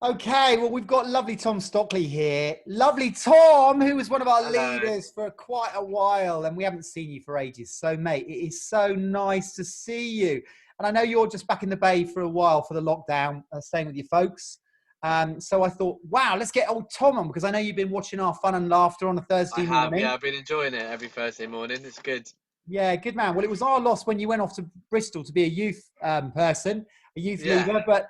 Okay, well, we've got lovely Tom Stockley here. Lovely Tom, who was one of our Hello. leaders for quite a while, and we haven't seen you for ages. So, mate, it is so nice to see you. And I know you're just back in the Bay for a while for the lockdown, staying with your folks. So I thought, wow, let's get old Tom on because I know you've been watching our fun and laughter on a I Thursday have, morning. yeah, I've been enjoying it every Thursday morning. It's good. Yeah, good man. Well, it was our loss when you went off to Bristol to be a youth person, a youth Yeah, leader. But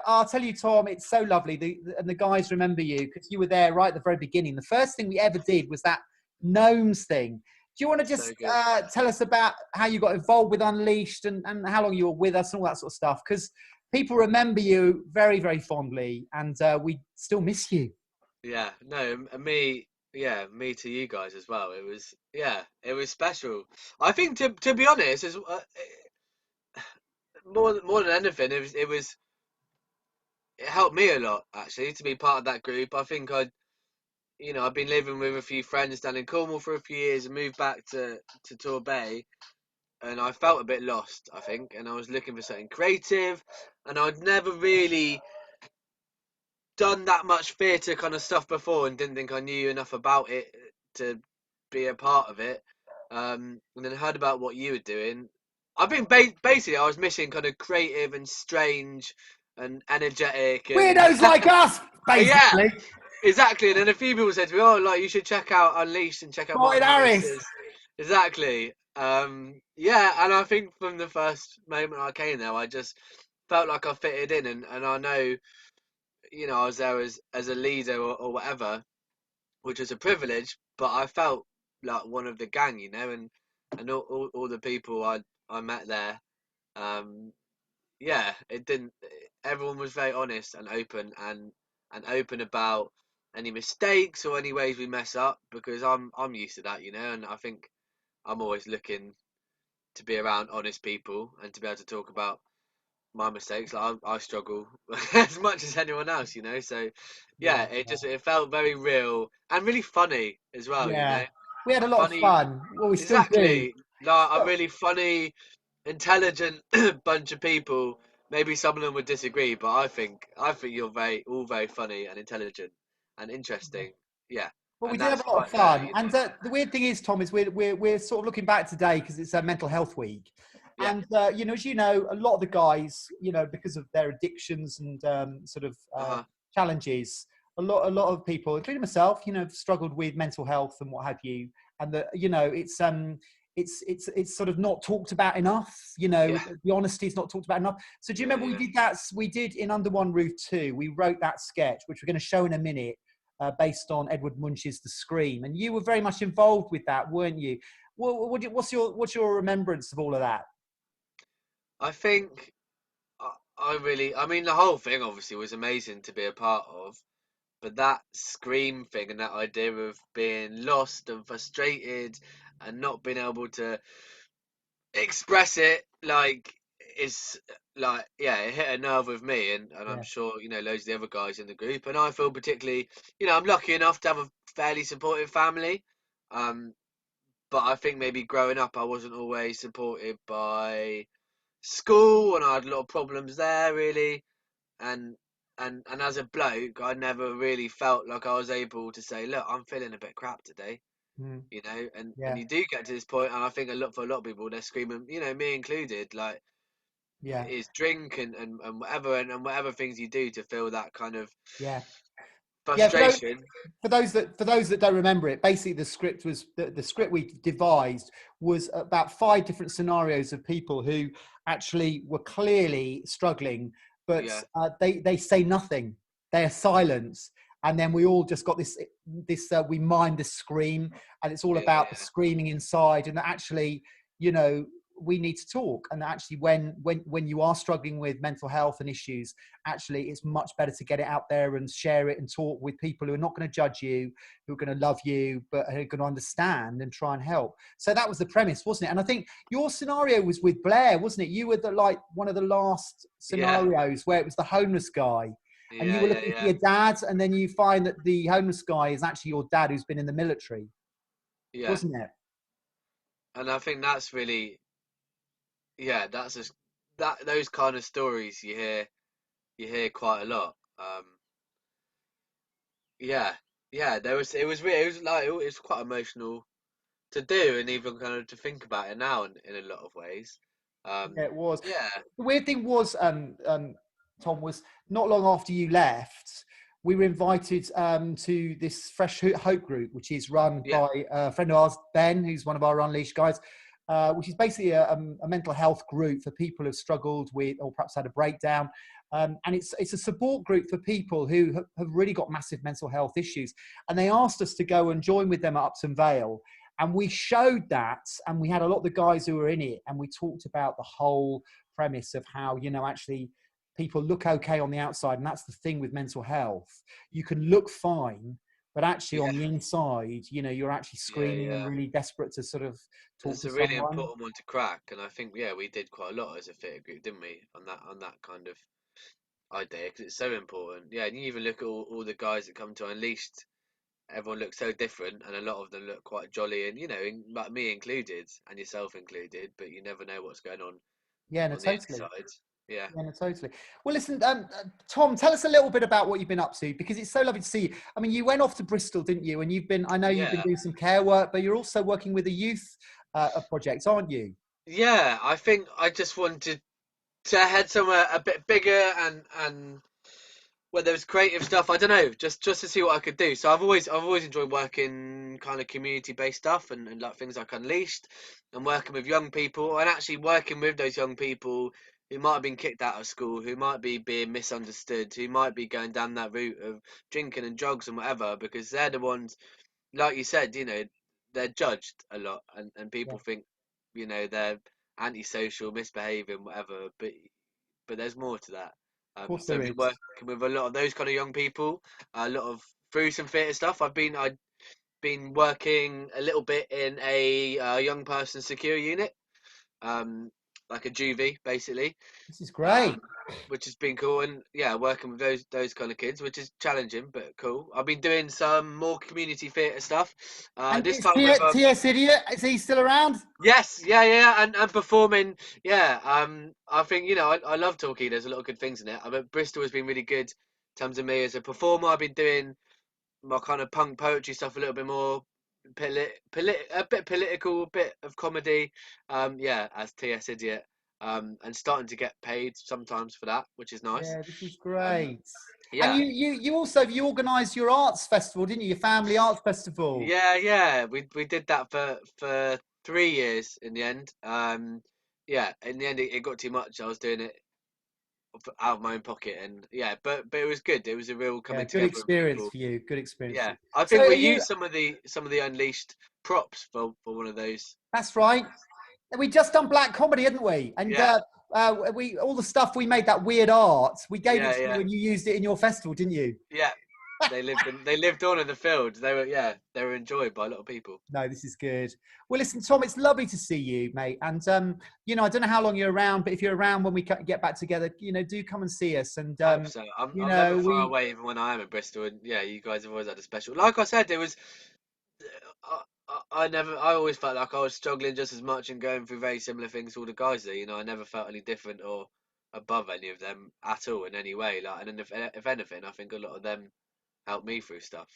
I'll tell you, Tom, it's so lovely, and the guys remember you because you were there right at the very beginning. The first thing we ever did was that gnomes thing. Do you want to so just good. tell us about how you got involved with Unleashed and how long you were with us and all that sort of stuff? Because people remember you very, very fondly, and we still miss you. Yeah, no, me to you guys as well. It was special. I think to be honest, is more than anything, it helped me a lot actually to be part of that group. I think I've been living with a few friends down in Cornwall for a few years and moved back to Torbay, and I felt a bit lost, I think, and I was looking for something creative, and I'd never really done that much theatre kind of stuff before and didn't think I knew enough about it to be a part of it. And then heard about what you were doing. I think basically I was missing kind of creative and strange and energetic and Weirdos like us, yeah, basically. exactly. And then a few people said to me, "Oh, like you should check out Unleashed and check out Martin Martin Harris. Harris's." Exactly. Yeah, and I think from the first moment I came there, I just felt like I fitted in, and I know I was there as a leader or whatever, which was a privilege, but I felt like one of the gang, and all the people I met there. Um, yeah, it didn't. Everyone was very honest and open and open about any mistakes or any ways we mess up because I'm used to that, and I think I'm always looking to be around honest people and to be able to talk about my mistakes. Like I struggle as much as anyone else, So yeah, Yeah. it felt very real and really funny as well. Yeah, we had a lot of Funny, fun. Well, we still do. exactly. Like a So, really funny, intelligent bunch of people. Maybe some of them would disagree, but I think you're all very funny and intelligent and interesting. Yeah, well, we and did have that's a lot of quite rare, fun. And the weird thing is, Tom, is we're sort of looking back today because it's a mental health week. Yeah, And as you know, a lot of the guys, because of their addictions and sort of uh huh, challenges, a lot of people, including myself, have struggled with mental health and what have you. And it's sort of not talked about enough. yeah, The honesty is not talked about enough. So do you remember we yeah. did that? We did in Under One Roof 2. We wrote that sketch, which we're going to show in a minute, based on Edward Munch's The Scream, and you were very much involved with that, weren't you? What's your remembrance of all of that? I think I mean, the whole thing obviously was amazing to be a part of. But that scream thing and that idea of being lost and frustrated and not being able to express it, like, is like, yeah, it hit a nerve with me, and I'm Yeah, sure loads of the other guys in the group, and I feel particularly, I'm lucky enough to have a fairly supportive family, um, but I think maybe growing up I wasn't always supported by school, and I had a lot of problems there, really, and and as a bloke, I never really felt like I was able to say, look, I'm feeling a bit crap today, mm, and yeah, you do get to this point, and I think for a lot of people, they're screaming, me included, like, yeah, is drink and whatever, and whatever things you do to feel that kind of yeah. Yeah, frustration. for those that don't remember it, basically the script we devised was about 5 different scenarios of people who actually were clearly struggling, but Yeah, they say nothing. They are silence, and then we all just got this we mime the scream, and it's all yeah, about the yeah, screaming inside, and that actually, you know, we need to talk. And actually, when you are struggling with mental health and issues, actually it's much better to get it out there and share it and talk with people who are not going to judge you, who are going to love you, but are going to understand and try and help. So that was the premise, wasn't it? And I think your scenario was with Blair, wasn't it? You were one of the last yeah, scenarios where it was the homeless guy, and you yeah, were yeah, looking for yeah, your dad, and then you find that the homeless guy is actually your dad who's been in the military, yeah. wasn't it? And I think that's really, yeah, that those kind of stories you hear quite a lot. yeah, yeah. It was like it was quite emotional to do, and even kind of to think about it now in a lot of ways. Yeah, it was. Yeah, The weird thing was, Tom, was not long after you left, we were invited to this Fresh Hope group, which is run yeah, by a friend of ours, Ben, who's one of our Unleashed guys, which is basically a mental health group for people who've struggled with or perhaps had a breakdown. And it's a support group for people who have really got massive mental health issues. And they asked us to go and join with them at Upton Vale. And we showed that, and we had a lot of the guys who were in it, and we talked about the whole premise of how, actually people look okay on the outside. And that's the thing with mental health. You can look fine, but actually yeah, on the inside, you're actually yeah, screaming and yeah. really desperate to sort of talk It's to a really someone. important one to crack, and I think yeah, we did quite a lot as a theatre group, didn't we? On that kind of idea, because it's so important. Yeah, and you even look at all the guys that come to Unleashed. Everyone looks so different, and a lot of them look quite jolly, and like me included, and yourself included. But you never know what's going Yeah, no, on the totally. inside. Yeah, Yeah, no, totally. Well, listen, Tom, tell us a little bit about what you've been up to, because it's so lovely to see you. I mean, you went off to Bristol, didn't you? And I know you've been yeah, doing some care work, but you're also working with a youth project, aren't you? yeah. I think I just wanted to head somewhere a bit bigger and where there was creative stuff. I don't know, just to see what I could do. So I've always enjoyed working kind of community based stuff and like things like Unleashed and working with young people and actually working with those young people who might have been kicked out of school, who might be being misunderstood, who might be going down that route of drinking and drugs and whatever, because they're the ones, like you said, they're judged a lot and Yeah, people think, they're antisocial, misbehaving, whatever, but there's more to that. of course So there I've been is. working with a lot of those kind of young people, a lot of through some theatre stuff. I've been working a little bit in a young person secure unit, um, like a juvie basically, This is um, great. which has been cool. And yeah, working with those kind of kids, which is challenging but cool. I've been doing some more community theatre stuff. And This is time with TS Idiot, is he still around? yes, yeah, yeah, and performing, yeah. I think I love Torquay. There's a lot of good things in it. I mean, Bristol has been really good in terms of me as a performer. I've been doing my kind of punk poetry stuff a little bit more, a bit political, a bit of comedy. Yeah, as T.S. Idiot. And starting to get paid sometimes for that, which is nice. Yeah, this is Um, great. And yeah, you also, you organised your arts festival, didn't you? Your family arts festival. yeah, yeah. We did that for 3 years in the end. Yeah, in the end it got too much. I was doing it out of my own pocket, and yeah, but it was good. It was a real Yeah, coming good together of experience people. for you. Good experience for Yeah, you. I So think are we you? used some of the unleashed props for one of those. That's right. We just done black comedy, hadn't we? And Yeah, we all the stuff we made, that weird art, we gave it yeah, to you yeah, and you used it in your festival, didn't you? yeah. They lived on in the field. They were enjoyed by a lot of people. No, this is good. Well, listen, Tom, it's lovely to see you, mate. And I don't know how long you're around, but if you're around when we get back together, do come and see us. And Hope so. I'm never far we away, even when I am in Bristol. And yeah, you guys have always had a special. Like I said, it was I always felt like I was struggling just as much and going through very similar things to all the guys there. I never felt any different or above any of them at all in any way. Like, and then if anything, I think a lot of them helped me through stuff.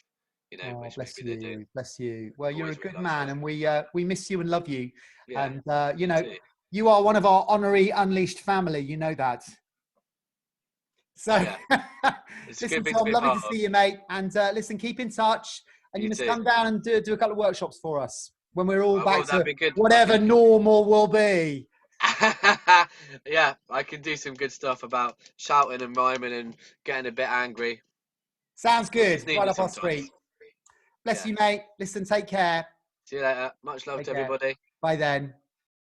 Oh, Which bless maybe they do. you, bless you. Well, you're a Always good realise man, that. and we miss you and love you. Yeah, And you too. you are one of our honorary Unleashed family. You know that. So, Yeah, it's a listen, good thing to Tom, be a lovely part to of. see you, mate. And listen, keep in touch. And you You must too. come down and do a couple of workshops for us when we're all I will. back That'd to be good. I whatever can. normal will be. Yeah, I can do some good stuff about shouting and rhyming and getting a bit angry, Sounds which is good. Right needed up our sometimes. street. Bless Yeah. you, mate. Listen, take care. See you later. Much love Take to care. everybody. Bye then.